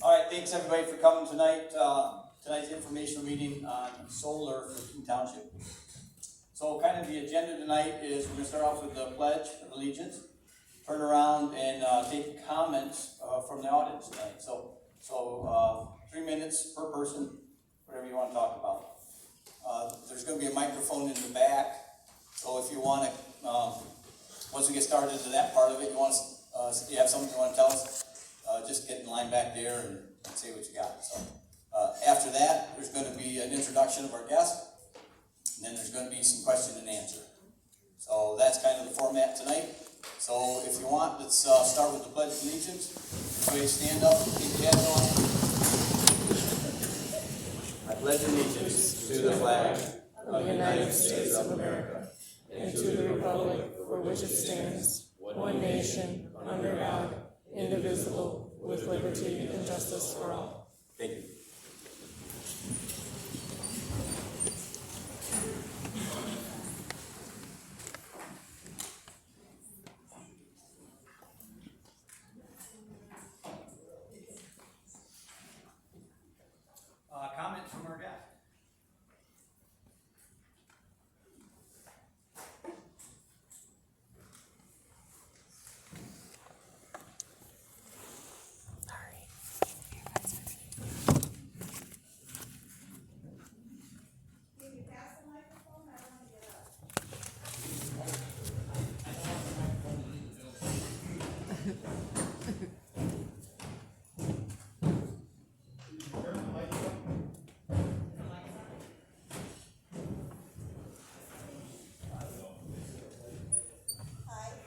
All right, thanks everybody for coming tonight. Tonight's informational meeting on solar for Keene Township. So kind of the agenda tonight is we're going to start off with the Pledge of Allegiance, turn around and take comments from the audience tonight. So 3 minutes per person, whatever you want to talk about. There's going to be a microphone in the back, so if you want to, once we get started to that part of it, you have something you want to tell us, just get in line back there and say what you got. So after that, there's going to be an introduction of our guest, and then there's going to be some question and answer. So that's kind of the format tonight. So if you want, let's start with the Pledge of Allegiance. Everybody stand up, keep your heads on. I pledge allegiance to the flag of the United States of America and to the republic for which it stands, one nation, under God, indivisible, with liberty and justice for all. Thank you. Comments from our guest?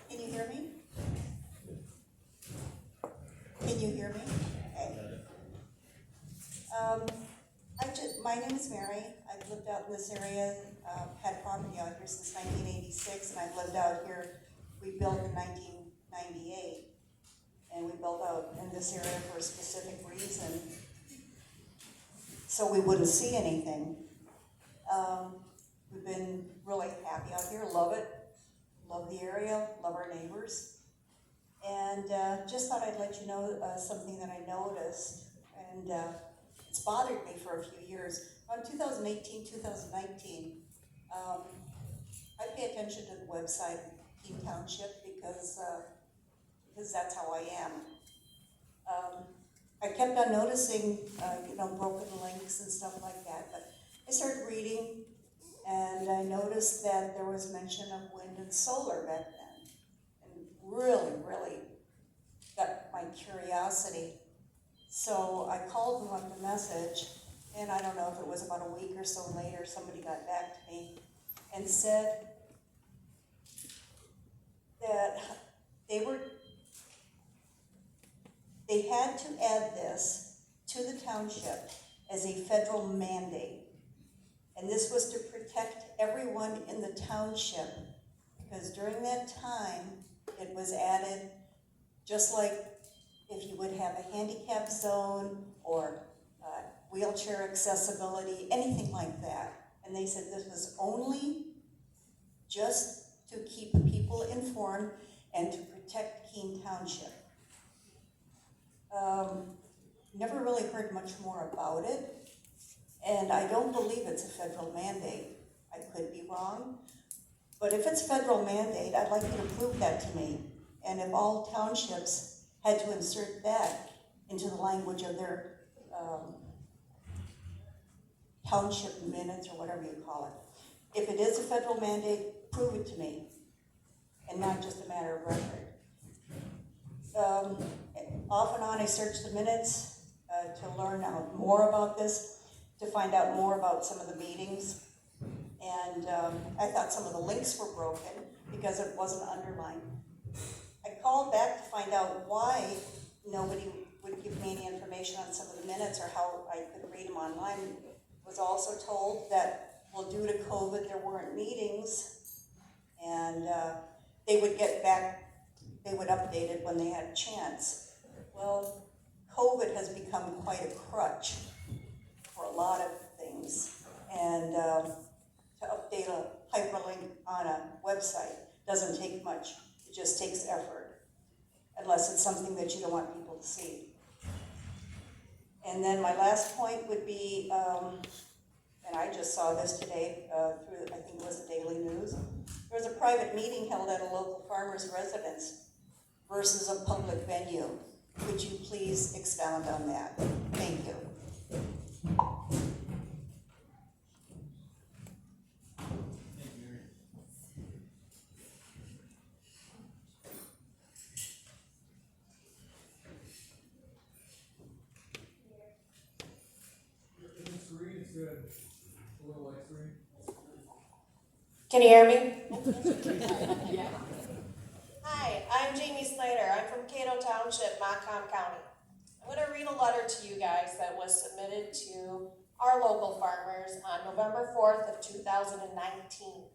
Can you hear me? Okay. My name is Mary. I've lived out in this area, had property out here since 1986, and I've lived out here. We built in 1998, and we built out in this area for a specific reason, so we wouldn't see anything. We've been really happy out here, love it, love the area, love our neighbors. And just thought I'd let you know something that I noticed, and it's bothered me for a few years. Around 2018, 2019, I pay attention to the website, Keene Township, because that's how I am. I kept on noticing, broken links and stuff like that, but I started reading, and I noticed that there was mention of wind and solar back then. Really got my curiosity. So I called and left a message, and I don't know if it was about a week or so later, somebody got back to me and said that they had to add this to the township as a federal mandate. And this was to protect everyone in the township, because during that time, it was added just like if you would have a handicap zone or wheelchair accessibility, anything like that. And they said this was only just to keep people informed and to protect Keene Township. Never really heard much more about it, and I don't believe it's a federal mandate. I could be wrong, but if it's a federal mandate, I'd like you to prove that to me. And if all townships had to insert that into the language of their township minutes or whatever you call it. If it is a federal mandate, prove it to me, and not just a matter of record. Off and on, I searched the minutes to learn out more about this, to find out more about some of the meetings. And I thought some of the links were broken because it wasn't underlined. I called back to find out why nobody would give me any information on some of the minutes or how I could read them online. Was also told that, well, due to COVID, there weren't meetings, and they would get back, they would update it when they had a chance. Well, COVID has become quite a crutch for a lot of things, and to update a hyperlink on a website doesn't take much. It just takes effort, unless it's something that you don't want people to see. And then my last point would be, and I just saw this today through, I think it was the Daily News. There was a private meeting held at a local farmer's residence versus a public venue. Could you please expound on that? Thank you. Can you hear me? Hi, I'm Jamie Snyder. I'm from Cato Township, Macomb County. I'm going to read a letter to you guys that was submitted to our local farmers on November 4th of 2019.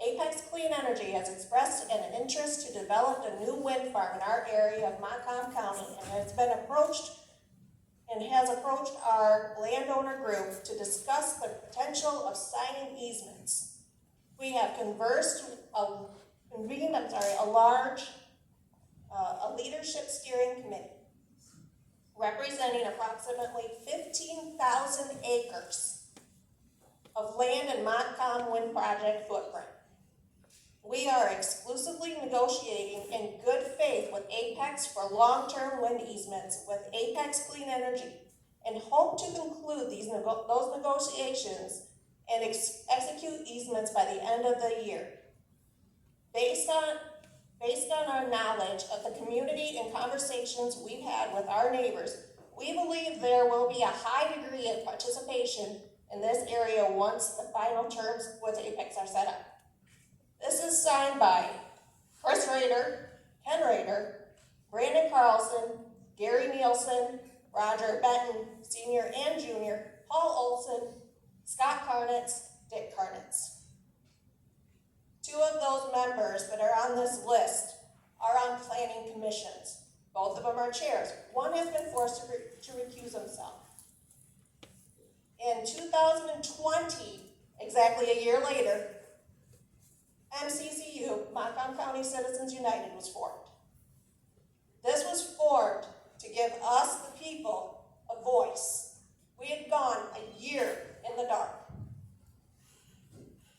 Apex Clean Energy has expressed an interest to develop a new wind farm in our area of Macomb County and has approached our landowner group to discuss the potential of signing easements. We have convened a leadership steering committee representing approximately 15,000 acres of land in Macomb Wind Project footprint. We are exclusively negotiating in good faith with Apex for long-term wind easements with Apex Clean Energy and hope to conclude those negotiations and execute easements by the end of the year. Based on our knowledge of the community and conversations we've had with our neighbors, we believe there will be a high degree of participation in this area once the final terms with Apex are set up. This is signed by Chris Rader, Ken Rader, Brandon Carlson, Gary Nielsen, Roger Benton, Sr. and Jr., Paul Olson, Scott Karnitz, Dick Karnitz. Two of those members that are on this list are on planning commissions. Both of them are chairs. One has been forced to recuse himself. In 2020, exactly a year later, MCCU, Macomb County Citizens United, was formed. This was formed to give us, the people, a voice. We had gone a year in the dark.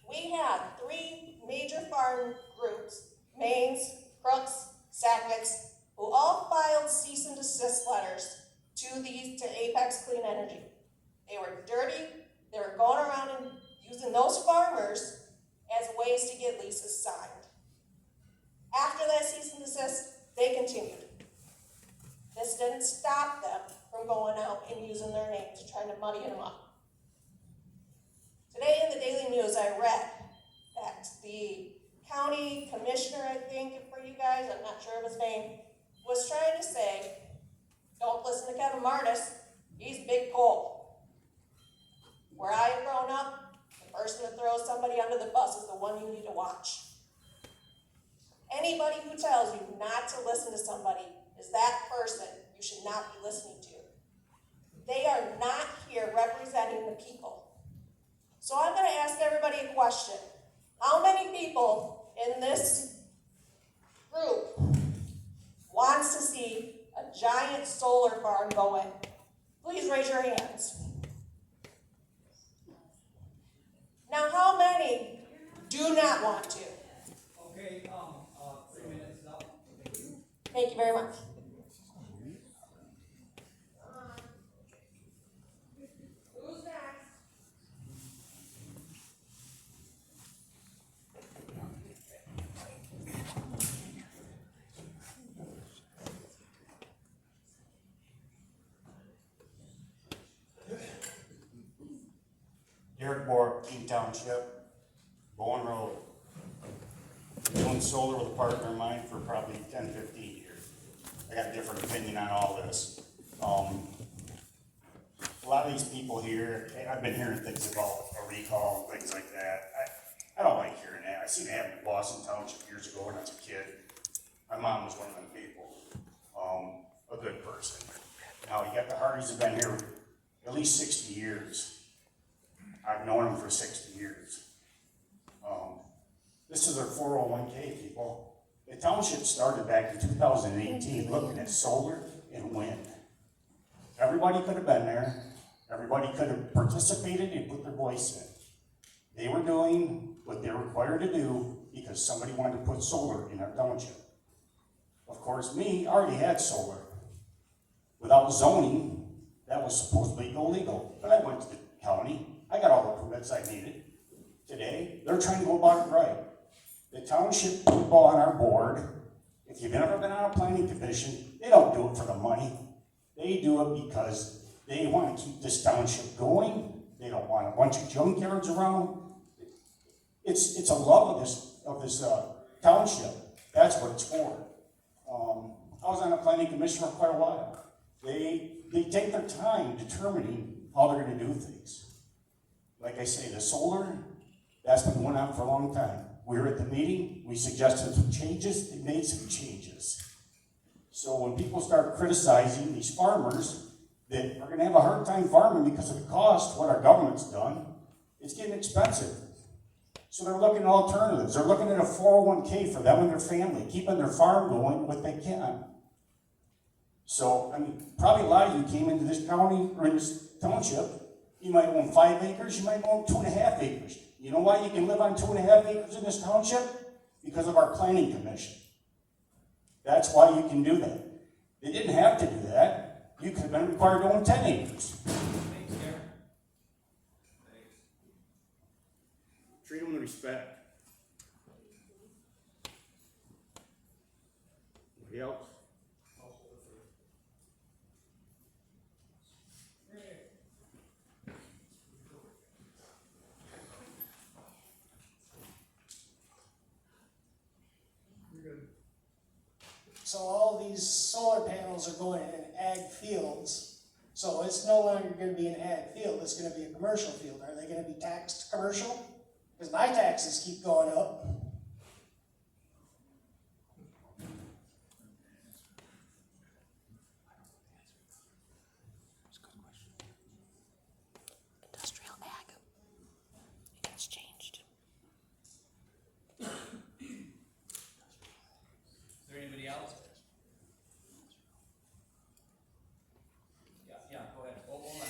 We had 3 major farm groups, Maines, Crooks, Sackvicks, who all filed cease and desist letters to Apex Clean Energy. They were dirty. They were going around and using those farmers as ways to get leases signed. After that cease and desist, they continued. This didn't stop them from going out and using their names, trying to muddy them up. Today in the Daily News, I read that the county commissioner, I think, for you guys, I'm not sure of his name, was trying to say, don't listen to Kevin Martis, he's big coal. Where I have grown up, the person that throws somebody under the bus is the one you need to watch. Anybody who tells you not to listen to somebody is that person you should not be listening to. They are not here representing the people. So I'm going to ask everybody a question. How many people in this group wants to see a giant solar farm go in? Please raise your hands. Now, how many do not want to? Okay, 3 minutes up. Thank you very much. Who's next? Derek Moore, Keene Township, Bowen Road. Doing solar with a partner of mine for probably 10, 15 years. I got a different opinion on all this. A lot of these people here, I've been hearing things about a recall and things like that. I don't like hearing that. I seen it happen in Boston Township years ago when I was a kid. My mom was one of them people, a good person. Now you got the Hardys have been here at least 60 years. I've known them for 60 years. This is their 401k, people. The township started back in 2018 looking at solar and wind. Every everybody could have been there. Everybody could have participated and put their voice in. They were doing what they're required to do because somebody wanted to put solar in our township. Of course, me, I already had solar. Without zoning, that was supposedly illegal. But I went to the county, I got all the permits I needed. Today, they're trying to go about it right. The township people on our board, if you've ever been on a planning commission, they don't do it for the money. They do it because they want to keep this township going. They don't want a bunch of junkyards around. It's a love of this township. That's what it's for. I was on a planning commission for quite a while. They take their time determining how they're going to do things. Like I say, the solar, that's been going on for a long time. We were at the meeting, we suggested some changes, they made some changes. So when people start criticizing these farmers that are going to have a hard time farming because of the cost, what our government's done, it's getting expensive. So they're looking at alternatives. They're looking at a 401k for them and their family, keeping their farm going what they can. So, I mean, probably a lot of you came into this county or in this township. You might own 5 acres, you might own 2.5 acres. You know why you can live on 2.5 acres in this township? Because of our planning commission. That's why you can do that. They didn't have to do that. You could have been required to own 10 acres. Thanks, Gary. Treat them with respect. Anybody else? So all these solar panels are going in ag fields, so it's no longer gonna be an ag field, it's gonna be a commercial field. Are they gonna be taxed commercial? Because my taxes keep going up. Industrial ag. It's changed. Is there anybody else? Yeah, go ahead. Hold on.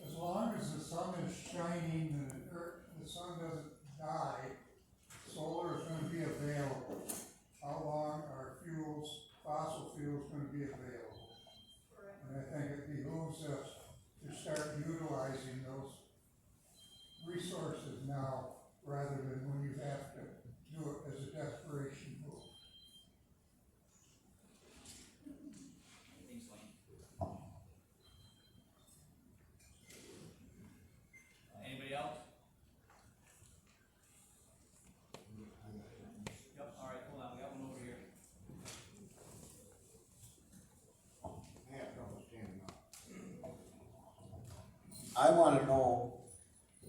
As long as the sun is shining and the sun doesn't die, solar is gonna be available. How long are fossil fuels gonna be available? And I think it behooves us to start utilizing those resources now, rather than when you have to do it as a desperation move. Thanks, Wayne. Anybody else? Yep, all right, hold on, we got one over here. I wanna know,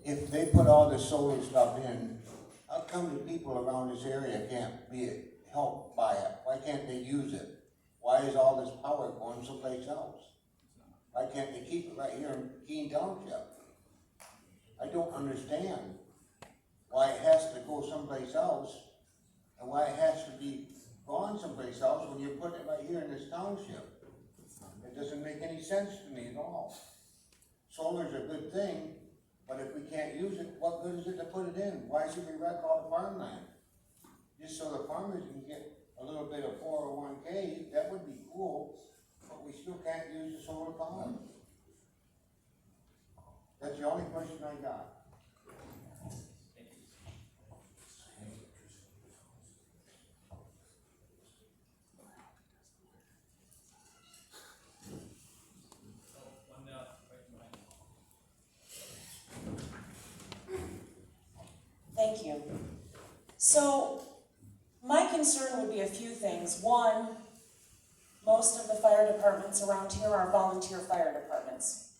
if they put all this solar stuff in, how come the people around this area can't be helped by it? Why can't they use it? Why is all this power going someplace else? Why can't they keep it right here in Keene Township? I don't understand why it has to go someplace else and why it has to be gone someplace else when you're putting it right here in this township. It doesn't make any sense to me at all. Solar's a good thing, but if we can't use it, what good is it to put it in? Why should we wreck all the farmland? Just so the farmers can get a little bit of 401k, that would be cool, but we still can't use the solar power. That's the only question I got. Thank you. So, my concern would be a few things. One, most of the fire departments around here are volunteer fire departments.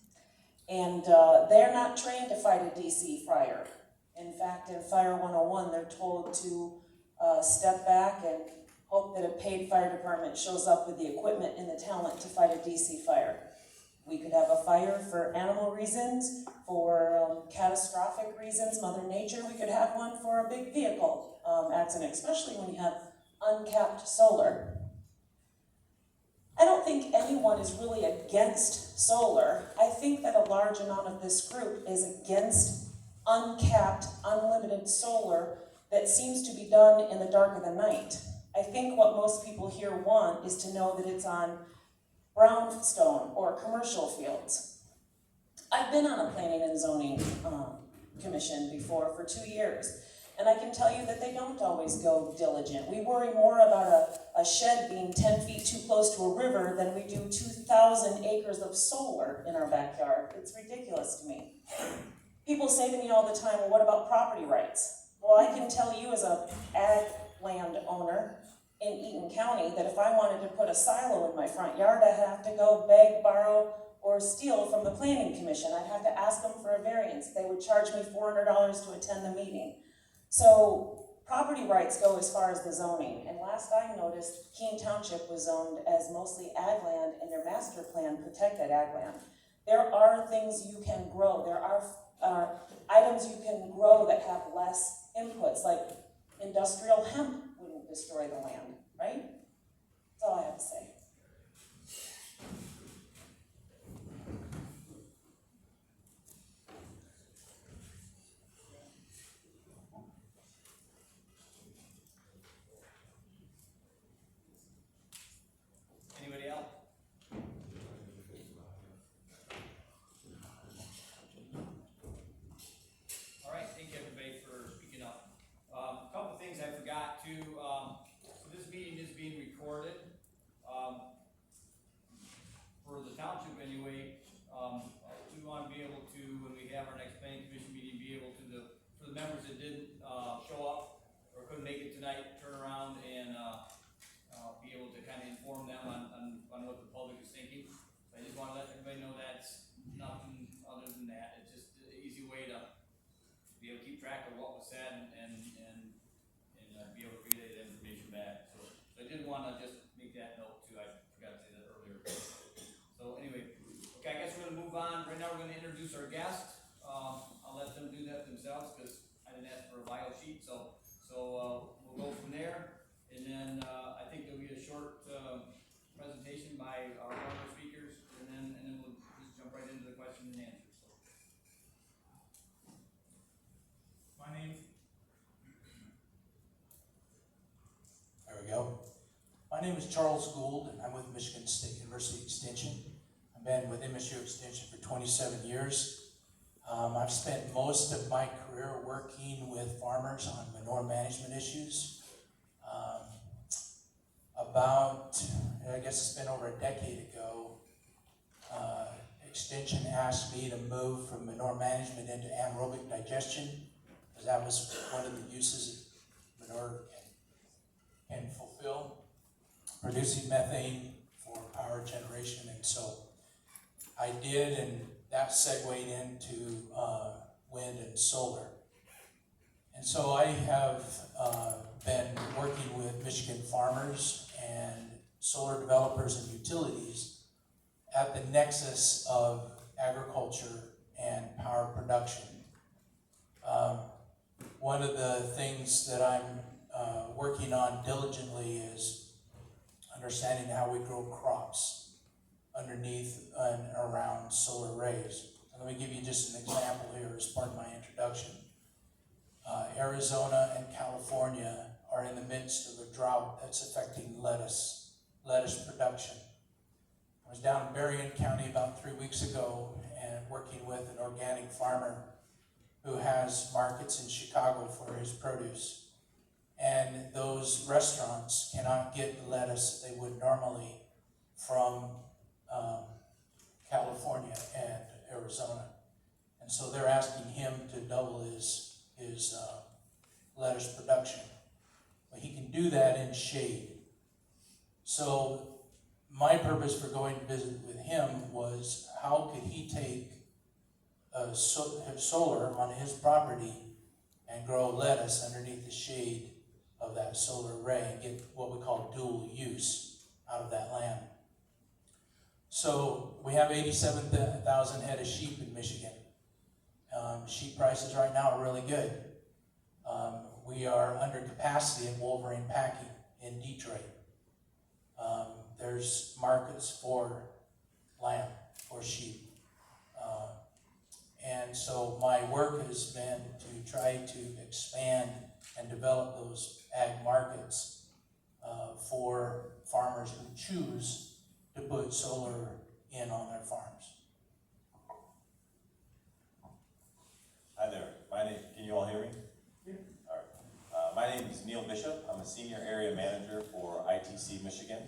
And they're not trained to fight a DC fire. In fact, in Fire 101, they're told to step back and hope that a paid fire department shows up with the equipment and the talent to fight a DC fire. We could have a fire for animal reasons, for catastrophic reasons, Mother Nature. We could have one for a big vehicle accident, especially when you have uncapped solar. I don't think anyone is really against solar. I think that a large amount of this group is against uncapped, unlimited solar that seems to be done in the dark of the night. I think what most people here want is to know that it's on brownstone or commercial fields. I've been on a planning and zoning commission before for 2 years, and I can tell you that they don't always go diligent. We worry more about a shed being 10 feet too close to a river than we do 2,000 acres of solar in our backyard. It's ridiculous to me. People say to me all the time, well, what about property rights? Well, I can tell you as a ag land owner in Eaton County that if I wanted to put a silo in my front yard, I'd have to go beg, borrow, or steal from the planning commission. I'd have to ask them for a variance. They would charge me $400 to attend the meeting. So property rights go as far as the zoning. And last I noticed, Keene Township was zoned as mostly ag land, and their master plan protected ag land. There are things you can grow. There are items you can grow that have less inputs, like industrial hemp wouldn't destroy the land, right? That's all I have to say. Anybody else? All right, thank you everybody for speaking up. A couple things I forgot to, so this meeting is being recorded. For the township anyway, we want to be able to, when we have our next planning commission meeting, be able to, for the members that didn't show up or couldn't make it tonight, turn around and be able to kind of inform them on what the public is thinking. So I just want to let everybody know that's nothing other than that. It's just an easy way to be able to keep track of what was said and be able to relay that information back. So I did want to just make that note too. I forgot to say that earlier. So anyway, okay, I guess we're gonna move on. Right now we're gonna introduce our guest. I'll let them do that themselves because I didn't ask for a bio sheet. So we'll go from there. And then I think there'll be a short presentation by one of our speakers, and then we'll just jump right into the question and answer. So. There we go. My name is Charles Gould, and I'm with Michigan State University Extension. I've been with MSU Extension for 27 years. I've spent most of my career working with farmers on manure management issues. I guess it's been over a decade ago, Extension asked me to move from manure management into anaerobic digestion, because that was one of the uses manure can fulfill, producing methane for power generation. And so I did, and that segued into wind and solar. And so I have been working with Michigan farmers and solar developers and utilities at the nexus of agriculture and power production. One of the things that I'm working on diligently is understanding how we grow crops underneath and around solar arrays. And let me give you just an example here as part of my introduction. Arizona and California are in the midst of a drought that's affecting lettuce production. I was down in Berrien County about 3 weeks ago and working with an organic farmer who has markets in Chicago for his produce. And those restaurants cannot get the lettuce they would normally from California and Arizona. And so they're asking him to double his lettuce production. But he can do that in shade. So my purpose for going to visit with him was how could he take solar on his property and grow lettuce underneath the shade of that solar array and get what we call dual use out of that land. So we have 87,000 head of sheep in Michigan. Sheep prices right now are really good. We are under capacity at Wolverine Packing in Detroit. there's markets for lamb, for sheep. And so my work has been to try to expand and develop those ag markets for farmers who choose to put solar in on their farms. Hi there, can you all hear me? Yeah. All right. My name is Neil Bishop. I'm a senior area manager for ITC Michigan.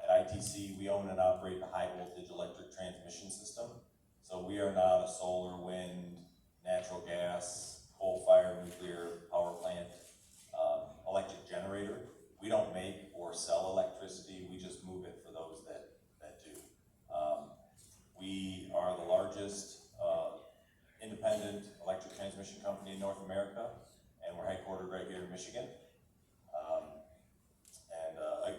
At ITC, we own and operate the high voltage electric transmission system. So we are not a solar, wind, natural gas, coal-fired nuclear power plant, electric generator. We don't make or sell electricity. We just move it for those that do. We are the largest independent electric transmission company in North America, and we're headquartered right here in Michigan.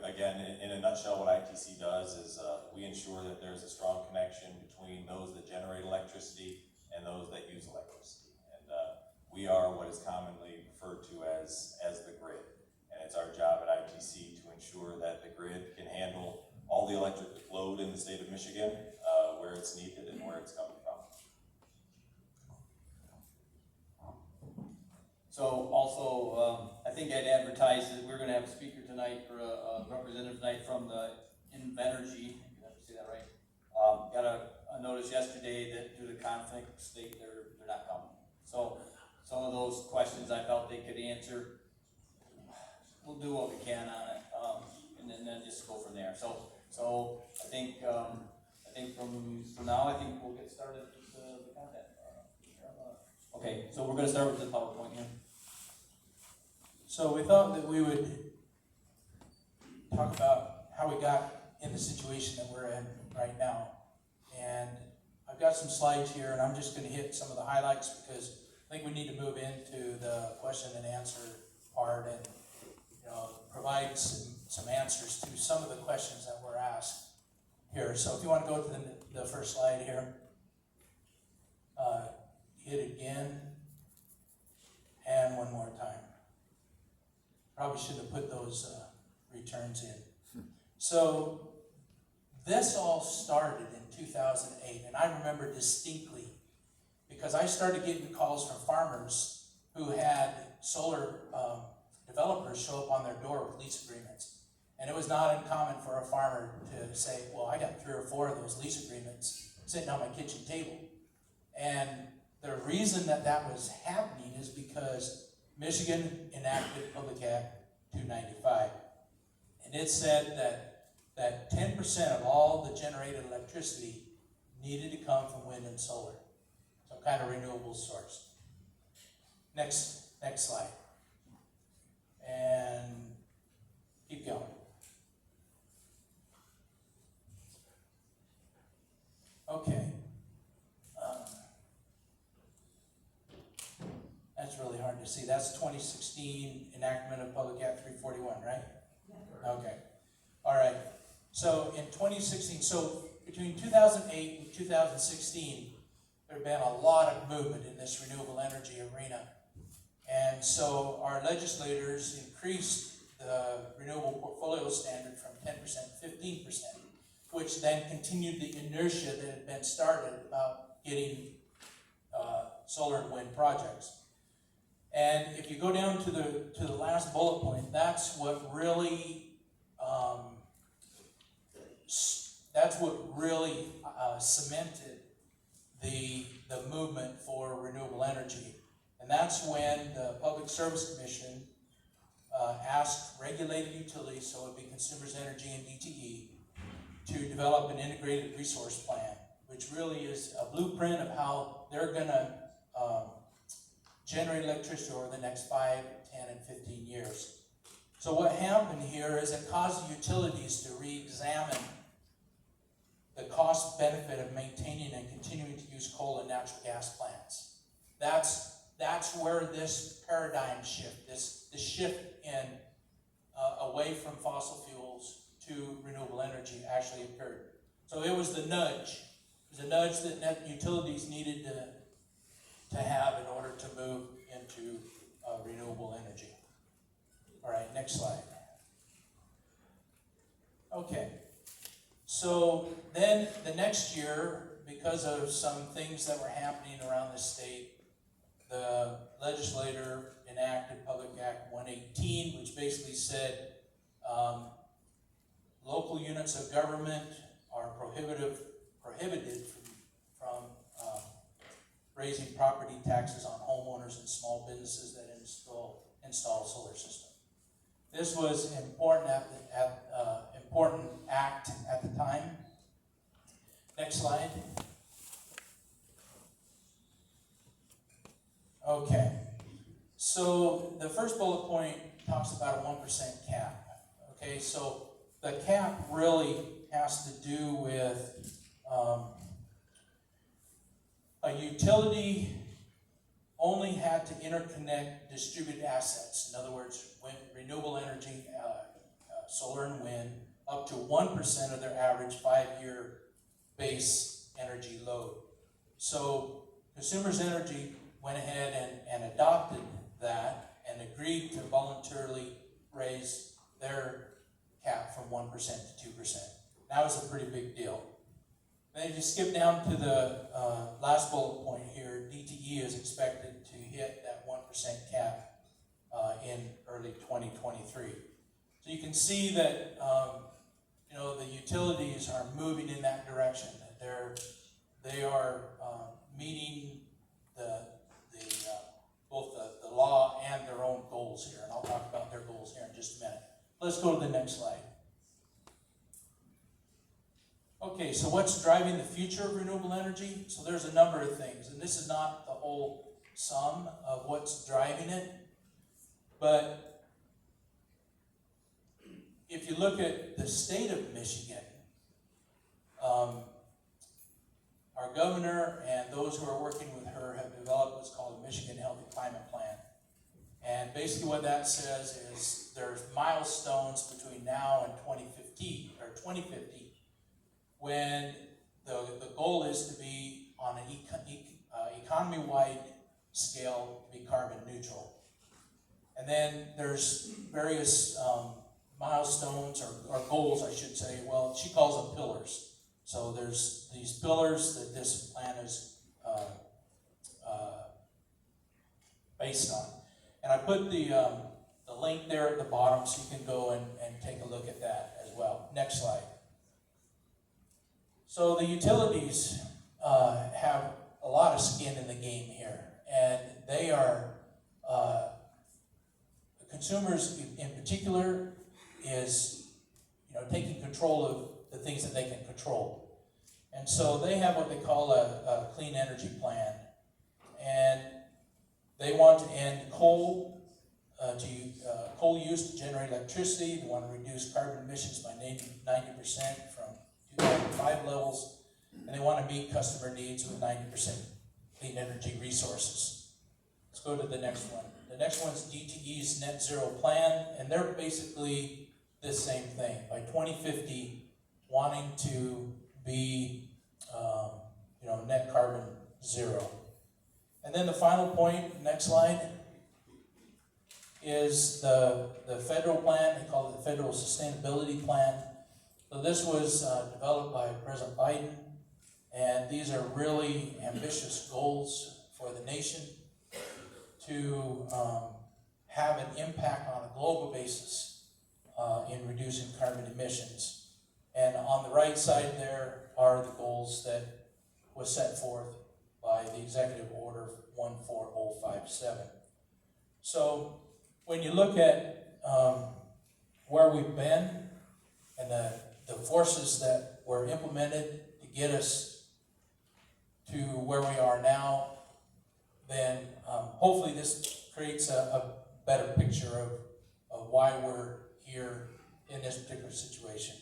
Again, in a nutshell, what ITC does is we ensure that there's a strong connection between those that generate electricity and those that use electricity. And we are what is commonly referred to as the grid. And it's our job at ITC to ensure that the grid can handle all the electric load in the state of Michigan, where it's needed and where it's coming from. So also, I think I'd advertise that we're gonna have a speaker tonight, or a representative tonight from the Invenergy, did I say that right? Got a notice yesterday that due to conflict, state they're not coming. So some of those questions I felt they could answer. We'll do what we can on it, and then just go from there. So I think from now, I think we'll get started with the content. Okay, so we're gonna start with the PowerPoint here. So we thought that we would talk about how we got in the situation that we're in right now. And I've got some slides here, and I'm just going to hit some of the highlights because I think we need to move into the question and answer part and provide some answers to some of the questions that were asked here. So if you want to go to the first slide here, hit it again, and one more time. Probably should have put those returns in. So this all started in 2008, and I remember distinctly because I started getting calls from farmers who had solar developers show up on their door with lease agreements. And it was not uncommon for a farmer to say, well, I got 3 or 4 of those lease agreements sitting on my kitchen table. And the reason that was happening is because Michigan enacted Public App 295. And it said that 10% of all the generated electricity needed to come from wind and solar, some kind of renewable source. Next slide. And keep going. Okay. That's really hard to see. That's 2016 Enactment of Public App 341, right? Yeah. Okay. All right. So in 2016, so between 2008 and 2016, there have been a lot of movement in this renewable energy arena. And so our legislators increased the renewable portfolio standard from 10% to 15%, which then continued the inertia that had been started about getting solar and wind projects. And if you go down to the last bullet point, that's what really cemented the movement for renewable energy. And that's when the Public Service Commission asked regulated utilities, so it would be Consumers Energy and DTE, to develop an integrated resource plan, which really is a blueprint of how they're going to generate electricity over the next 5, 10, and 15 years. So what happened here is it caused the utilities to re-examine the cost benefit of maintaining and continuing to use coal and natural gas plants. That's where this paradigm shift, this shift in away from fossil fuels to renewable energy actually occurred. So it was the nudge. It was a nudge that utilities needed to have in order to move into renewable energy. All right, next slide. Okay, So then the next year, because of some things that were happening around the state, the legislator enacted Public Act 118, which basically said local units of government are prohibited from raising property taxes on homeowners and small businesses that install a solar system. This was important important act at the time. Next slide. Okay, so the first bullet point talks about a 1% cap. Okay, so the cap really has to do with a utility only had to interconnect distributed assets. In other words, renewable energy, solar and wind, up to 1% of their average 5-year base energy load. So Consumers Energy went ahead and adopted that and agreed to voluntarily raise their cap from 1% to 2%. That was a pretty big deal. Then if you skip down to the last bullet point here, DTE is expected to hit that 1% cap in early 2023. So you can see that the utilities are moving in that direction. They are meeting both the law and their own goals here, and I'll talk about their goals here in just a minute. Let's go to the next slide. Okay, so what's driving the future of renewable energy? So there's a number of things, and this is not the whole sum of what's driving it, but if you look at the state of Michigan, our governor and those who are working with her have developed what's called a Michigan Healthy Climate Plan. And basically what that says is there's milestones between now and 2050, when the goal is to be on an economy-wide scale to be carbon neutral. And then there's various milestones or goals, I should say. Well, she calls them pillars. So there's these pillars that this plan is based on. And I put the link there at the bottom so you can go and take a look at that as well. Next slide. So the utilities have a lot of skin in the game here, and they are, the consumers in particular is, taking control of the things that they can control. And so they have what they call a clean energy plan, and they want to end coal use to generate electricity. They want to reduce carbon emissions by 90% from 2005 levels, and they want to meet customer needs with 90% clean energy resources. Let's go to the next one. The next one's DTE's net zero plan, and they're basically the same thing. By 2050, wanting to be net carbon zero. And then the final point, next slide, is the federal plan. They call it the Federal Sustainability Plan. So this was developed by President Biden, and these are really ambitious goals for the nation to have an impact on a global basis in reducing carbon emissions. And on the right side there are the goals that was set forth by the Executive Order 14057. So when you look at where we've been and the forces that were implemented to get us to where we are now, then hopefully this creates a better picture of why we're here in this particular situation.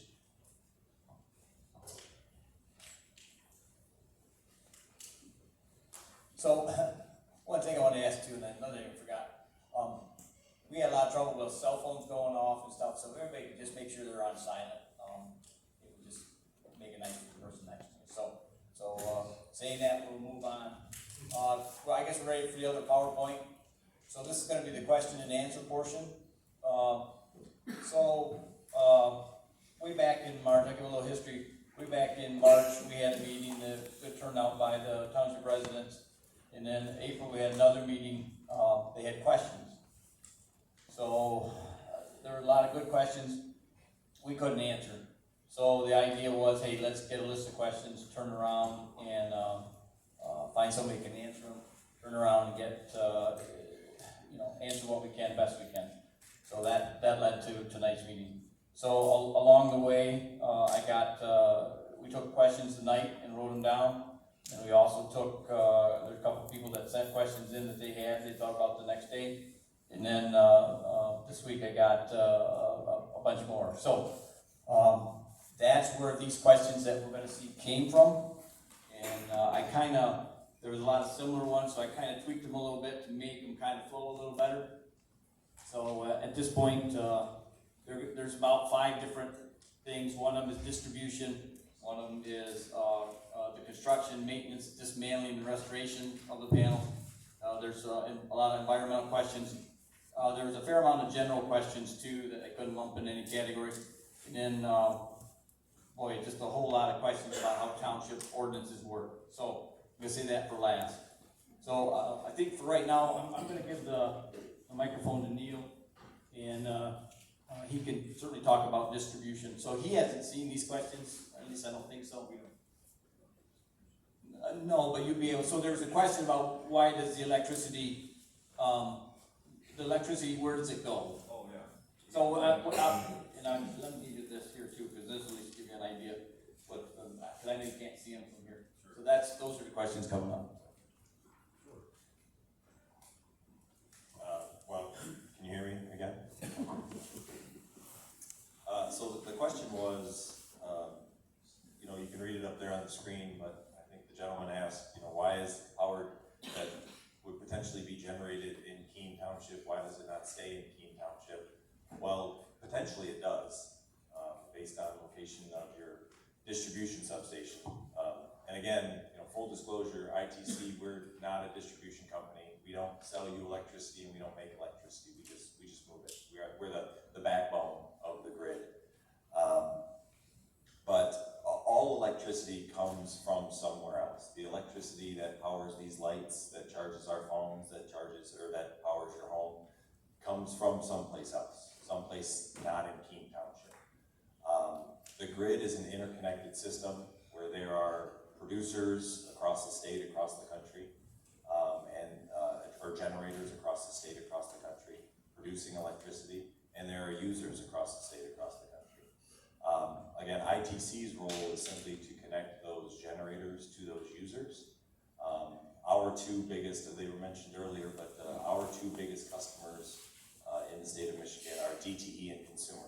So, one thing I want to ask too, and another thing I forgot. We had a lot of trouble with cell phones going off and stuff, so everybody could just make sure they're on silent. It would just make it nice for the person next to me. So saying that, we'll move on. Well, I guess we're ready for the other PowerPoint. So this is going to be the question and answer portion. Way back in March, I'll give a little history. way back in March, we had a meeting, good turnout by the township residents. And then April, we had another meeting, they had questions. So, there were a lot of good questions we couldn't answer. So the idea was, hey, let's get a list of questions, turn around and, find somebody who can answer them, turn around and get, answer what we can, best we can. So that led to tonight's meeting. So along the way, we took questions tonight and wrote them down. And we also took, there's a couple of people that sent questions in that they thought about the next day. And then, this week I got, a bunch more. So, that's where these questions that we're gonna see came from. And, there was a lot of similar ones, so I kinda tweaked them a little bit to make them kind of flow a little better. So, at this point, there's about 5 different things. One of them is distribution. One of them is, the construction, maintenance, dismantling, and restoration of the panel. There's, a lot of environmental questions. There was a fair amount of general questions too that I couldn't lump in any category. And then, just a whole lot of questions about how township ordinances work. So, I'm gonna say that for last. So, I think for right now, I'm gonna give the microphone to Neil, and, he can certainly talk about distribution. So he hasn't seen these questions, at least I don't think so. No, but you'd be able, so there's a question about why does the electricity, where does it go? Oh, yeah. So, let me do this here too, because this will at least give you an idea, because I know you can't see them from here. So those are the questions coming up. Can you hear me again? So the question was, you can read it up there on the screen, but I think the gentleman asked, why is power that would potentially be generated in Keene Township, why does it not stay in Keene Township? Well, potentially it does, based on location of your distribution substation. And again, full disclosure, ITC, we're not a distribution company. We don't sell you electricity and we don't make electricity. We just move it. We're the backbone of the grid. But all electricity comes from somewhere else. The electricity that powers these lights, that charges our phones, that powers your home, comes from someplace else, someplace not in Keene Township. The grid is an interconnected system where there are producers across the state, across the country, or generators across the state, across the country, producing electricity, and there are users across the state, across the country. Again, ITC's role is simply to connect those generators to those users. Our 2 biggest, they were mentioned earlier, but our 2 biggest customers in the state of Michigan are DTE and Consumer.